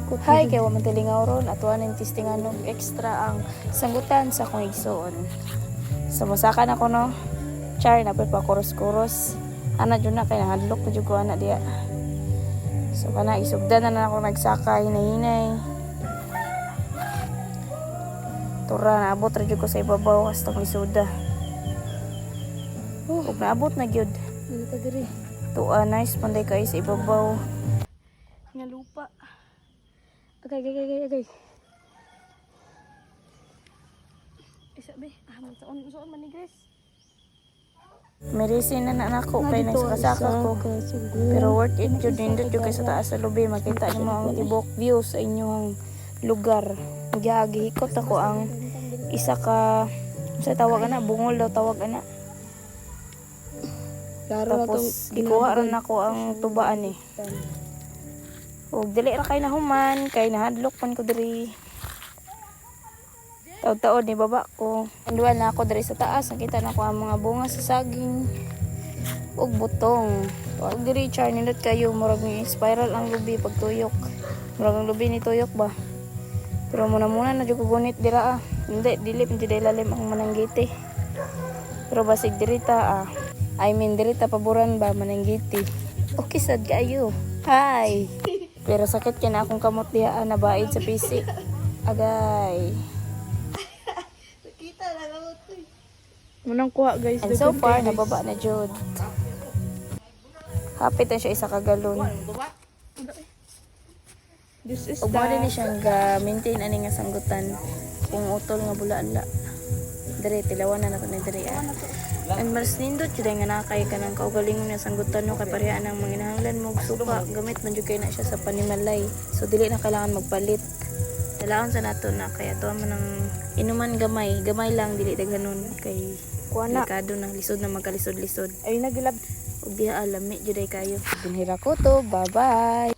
Hi, kay wa man tilingaw ron at waning testingan og extra ang sanggutan sa akong igsuon. So mosakan ako no. Char na pa kuros-kuros. Ana jud na kay nahadlok pa jud ko ana diya. So kana isugdan na ako nagsaka hinay-hinay. Tura naabot ra jud ko sa ibabaw hasta may soda. Ug naabot na gyud. Dito diri. Tuwa nice panday kay sa ibabaw. Nga lupa. Agay. Isa be, musuon man ni Grace. Merisin na nako kay nagsakasaka ko. Pero worth it jud nindot jud kay sa taas sa lubi makita nimo ang tibok view sa inyong lugar. Gihikot ako ang isa ka sa tawag ana bungol daw tawag ana. Tapos gikuha ron ako ang tubaan eh. Ug dili ra kay nahuman kay nahadlok man ko diri. Taud-taud ni baba ko. Anduan na ako diri sa taas, nakita na ko ang mga bunga sa saging ug butong. Ug diri char nindot kayo murag ni spiral ang lubi pag tuyok. Murag ang lubi ni tuyok ba. Pero muna na jud ko gunit dira ah. Hindi dili pud ilalim ang mananggiti. Pero basig diri ta diri ta paboran ba mananggiti. Okay sad kayo. Hi. Pero sakit kay na akong kamot diha nabaid sa PC. Agay. Kita na kamot ko. Munang kuha guys. And so far nababa na jud. Hapit na siya isa ka galon. This is Ug mo din siyang ga-maintain ani nga sanggutan kung utol nga bula-ala. Dire tilawan na nato ni dire. And mas nindot jud nga nakay kanang kaugalingon nga sanggutan no kay pareha nang manginahanglan mo og suka gamit man jud kay na siya sa panimalay. So dili na kailangan magpalit. Kailangan sa nato na kaya to man ang inuman gamay lang dili daghanon kay kuana. delikado na lisod na magkalisod-lisod. Ay nagilab. Ug diha lami jud ay kayo. Binhira ko to. Bye-bye.